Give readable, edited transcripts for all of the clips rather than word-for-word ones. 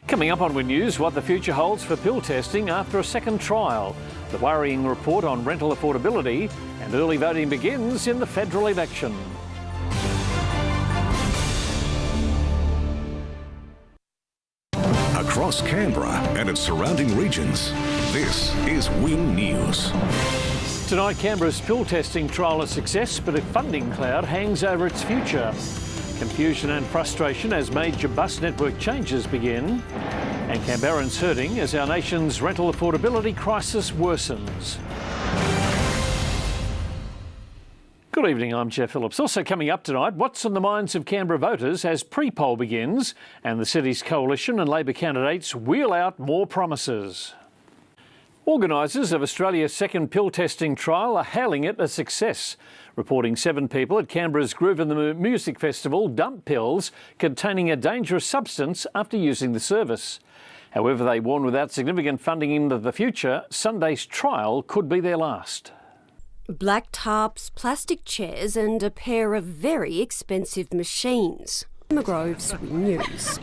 Coming up on Win News, what the future holds for pill testing after a second trial, the worrying report on rental affordability, and early voting begins in the federal election. Across Canberra and its surrounding regions, this is Win News. Tonight, Canberra's pill testing trial a success, but a funding cloud hangs over its future. Confusion and frustration as major bus network changes begin, and Canberrans hurting as our nation's rental affordability crisis worsens. Good evening, I'm Geoff Phillips. Also coming up tonight, what's on the minds of Canberra voters as pre-poll begins and the city's coalition and Labor candidates wheel out more promises. Organisers of Australia's second pill testing trial are hailing it a success, reporting 7 people at Canberra's Groove in the Music Festival dumped pills containing a dangerous substance after using the service. However, they warn without significant funding into the future, Sunday's trial could be their last. Black tarps, plastic chairs and a pair of very expensive machines. McGrove's Win News.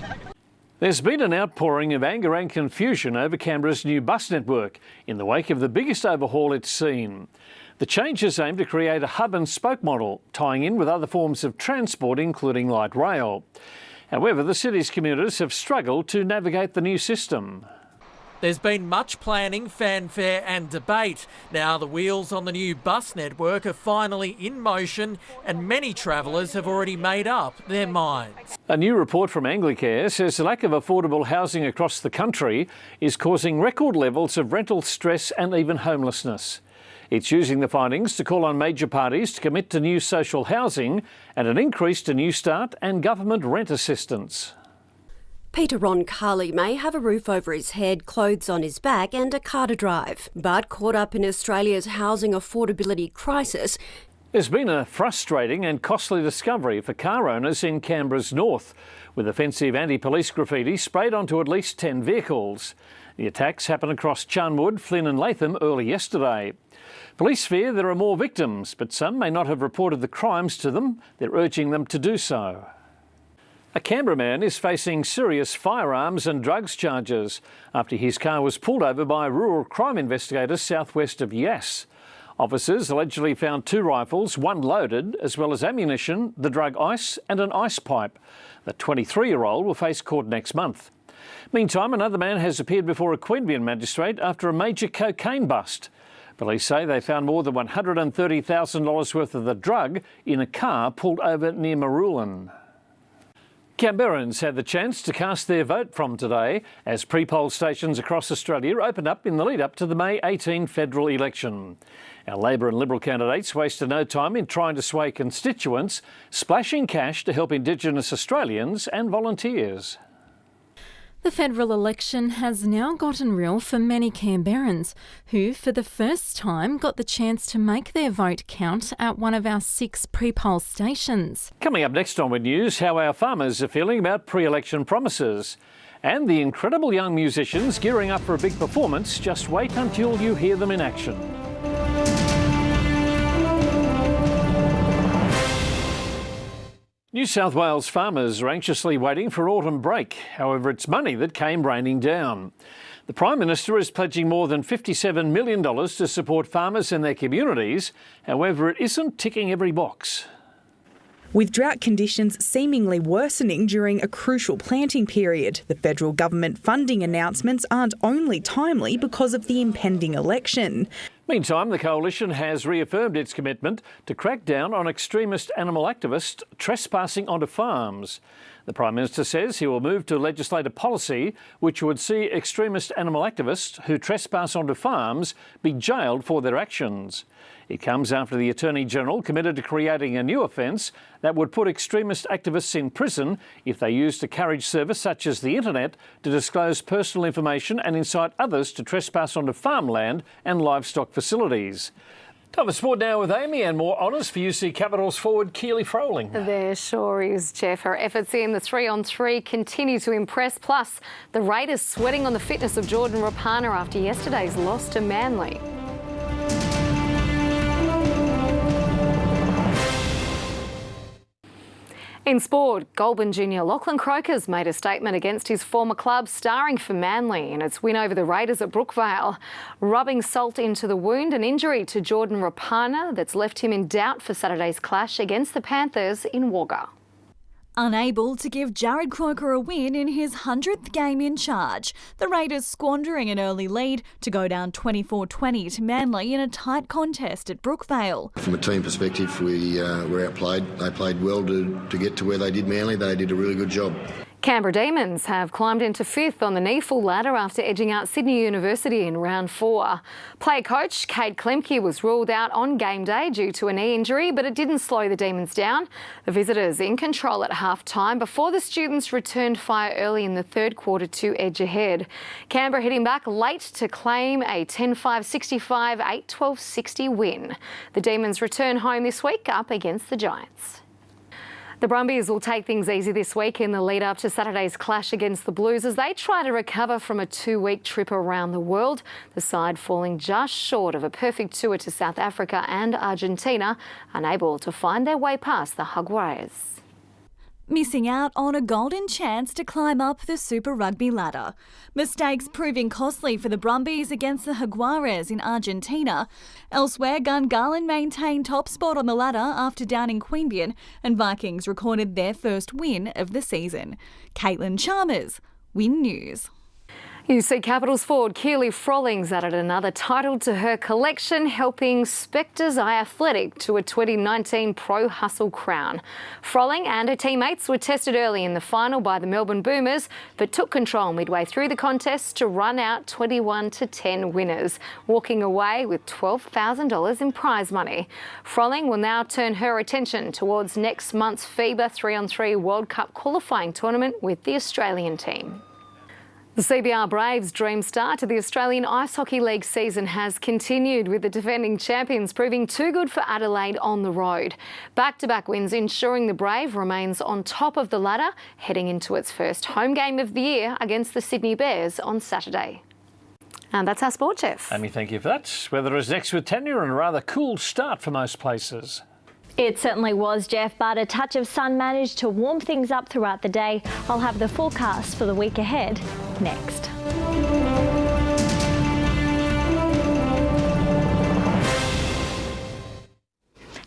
There's been an outpouring of anger and confusion over Canberra's new bus network in the wake of the biggest overhaul it's seen. The changes aim to create a hub and spoke model, tying in with other forms of transport, including light rail. However, the city's commuters have struggled to navigate the new system. There's been much planning, fanfare and debate. Now the wheels on the new bus network are finally in motion and many travellers have already made up their minds. A new report from Anglicare says the lack of affordable housing across the country is causing record levels of rental stress and even homelessness. It's using the findings to call on major parties to commit to new social housing and an increase to New Start and government rent assistance. Peter Roncalli may have a roof over his head, clothes on his back and a car to drive. But caught up in Australia's housing affordability crisis, there's been a frustrating and costly discovery for car owners in Canberra's north, with offensive anti-police graffiti sprayed onto at least 10 vehicles. The attacks happened across Charnwood, Flynn and Latham early yesterday. Police fear there are more victims, but some may not have reported the crimes to them. They're urging them to do so. A Canberra man is facing serious firearms and drugs charges after his car was pulled over by rural crime investigators southwest of Yass. Officers allegedly found 2 rifles, 1 loaded, as well as ammunition, the drug ice and an ice pipe. The 23-year-old will face court next month. Meantime, another man has appeared before a Queanbeyan magistrate after a major cocaine bust. Police say they found more than $130,000 worth of the drug in a car pulled over near Marulan. Canberrans had the chance to cast their vote from today as pre-poll stations across Australia opened up in the lead-up to the May 18 federal election. Our Labor and Liberal candidates wasted no time in trying to sway constituents, splashing cash to help Indigenous Australians and volunteers. The federal election has now gotten real for many Canberrans who, for the first time, got the chance to make their vote count at one of our 6 pre-poll stations. Coming up next on Win News, how our farmers are feeling about pre-election promises. And the incredible young musicians gearing up for a big performance. Just wait until you hear them in action. New South Wales farmers are anxiously waiting for autumn break. However, it's money that came raining down. The Prime Minister is pledging more than $57 million to support farmers in their communities. However, it isn't ticking every box. With drought conditions seemingly worsening during a crucial planting period, the federal government funding announcements aren't only timely because of the impending election. Meantime, the Coalition has reaffirmed its commitment to crack down on extremist animal activists trespassing onto farms. The Prime Minister says he will move to legislate a policy which would see extremist animal activists who trespass onto farms be jailed for their actions. It comes after the Attorney-General committed to creating a new offence that would put extremist activists in prison if they used a carriage service such as the internet to disclose personal information and incite others to trespass onto farmland and livestock facilities. Time for sport now with Amy, and more honours for UC Capitals forward Keely Froling. There sure is, Geoff. Her efforts in the 3-on-3 continue to impress. Plus, the Raiders sweating on the fitness of Jordan Rapana after yesterday's loss to Manly. In sport, Goulburn junior Lachlan Croker's made a statement against his former club, starring for Manly in its win over the Raiders at Brookvale, rubbing salt into the wound and injury to Jordan Rapana that's left him in doubt for Saturday's clash against the Panthers in Wagga. Unable to give Jared Croker a win in his 100th game in charge, the Raiders squandering an early lead to go down 24-20 to Manly in a tight contest at Brookvale. From a team perspective, we were outplayed. They played well to get to where they did Manly. They did a really good job. Canberra Demons have climbed into 5th on the NEFL ladder after edging out Sydney University in round 4. Player coach Kate Klemke was ruled out on game day due to a knee injury, but it didn't slow the Demons down. The visitors in control at half-time before the students returned fire early in the third quarter to edge ahead. Canberra hitting back late to claim a 10-5-65, 8-12-60 win. The Demons return home this week up against the Giants. The Brumbies will take things easy this week in the lead-up to Saturday's clash against the Blues as they try to recover from a 2-week trip around the world, the side falling just short of a perfect tour to South Africa and Argentina, unable to find their way past the Jaguares. Missing out on a golden chance to climb up the Super Rugby ladder. Mistakes proving costly for the Brumbies against the Jaguares in Argentina. Elsewhere, Gungahlin maintained top spot on the ladder after downing Queanbeyan, and Vikings recorded their first win of the season. Caitlin Chalmers, Win News. UC Capitals forward Keely Frolling's added another title to her collection, helping Spectres Eye Athletic to a 2019 Pro Hustle crown. Frolling and her teammates were tested early in the final by the Melbourne Boomers, but took control midway through the contest to run out 21-10 winners, walking away with $12,000 in prize money. Frolling will now turn her attention towards next month's FIBA 3-on-3 World Cup qualifying tournament with the Australian team. The CBR Braves' dream start to the Australian Ice Hockey League season has continued, with the defending champions proving too good for Adelaide on the road. Back-to-back wins ensuring the Brave remains on top of the ladder, heading into its first home game of the year against the Sydney Bears on Saturday. And that's our sport, Geoff. Amy, thank you for that. Weather is next with Tanya, and a rather cool start for most places. It certainly was, Geoff, but a touch of sun managed to warm things up throughout the day. I'll have the forecast for the week ahead next.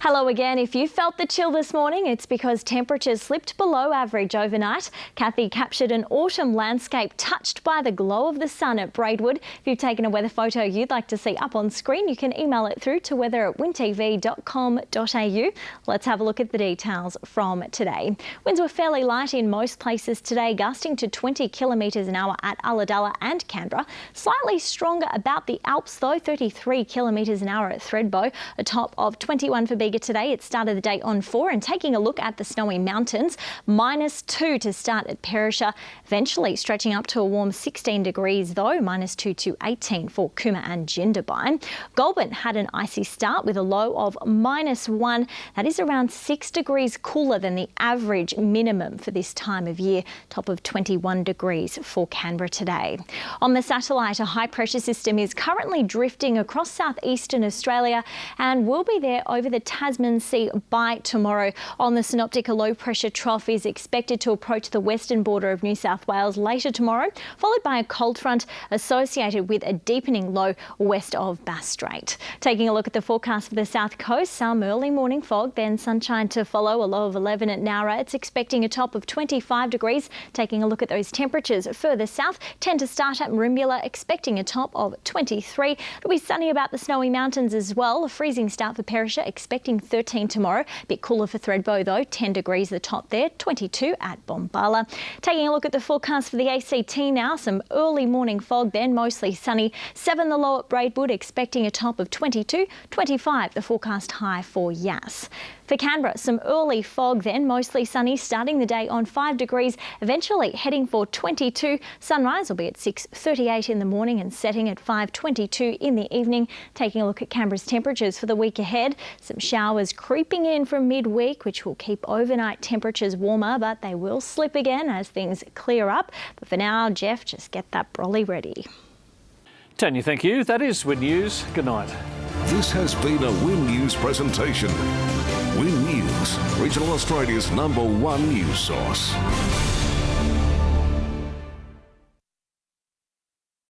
Hello again. If you felt the chill this morning, it's because temperatures slipped below average overnight. Kathy captured an autumn landscape touched by the glow of the sun at Braidwood. If you've taken a weather photo you'd like to see up on screen, you can email it through to weather@wintv.com.au. Let's have a look at the details from today. Winds were fairly light in most places today, gusting to 20 kilometres an hour at Ulladulla and Canberra. Slightly stronger about the Alps though, 33 kilometres an hour at Thredbo, a top of 21 for Bega today. It started the day on 4, and taking a look at the snowy mountains, -2 to start at Perisher, eventually stretching up to a warm 16 degrees though, -2 to 18 for Cooma and Jindabyne. Goulburn had an icy start with a low of -1. That is around 6 degrees cooler than the average minimum for this time of year, top of 21 degrees for Canberra today. On the satellite, a high pressure system is currently drifting across southeastern Australia and will be there over the Tasman Sea by tomorrow. On the synoptic, a low pressure trough is expected to approach the western border of New South Wales later tomorrow, followed by a cold front associated with a deepening low west of Bass Strait. Taking a look at the forecast for the south coast, some early morning fog, then sunshine to follow, a low of 11 at Nowra. It's expecting a top of 25 degrees. Taking a look at those temperatures further south, 10 to start at Merimbula, expecting a top of 23. It'll be sunny about the snowy mountains as well. A freezing start for Perisher, expecting 13 tomorrow. A bit cooler for Thredbo though, 10 degrees the top there, 22 at Bombala. Taking a look at the forecast for the ACT now, some early morning fog then, mostly sunny. 7 the low at Braidwood, expecting a top of 22, 25 the forecast high for Yass. For Canberra, some early fog then, mostly sunny, starting the day on 5 degrees, eventually heading for 22. Sunrise will be at 6:38 in the morning and setting at 5:22 in the evening. Taking a look at Canberra's temperatures for the week ahead, some showers creeping in from midweek, which will keep overnight temperatures warmer, but they will slip again as things clear up. But for now, Geoff, just get that brolly ready. Tanya, thank you. That is Win News. Good night. This has been a Win News presentation. Win News. Regional Australia's #1 news source.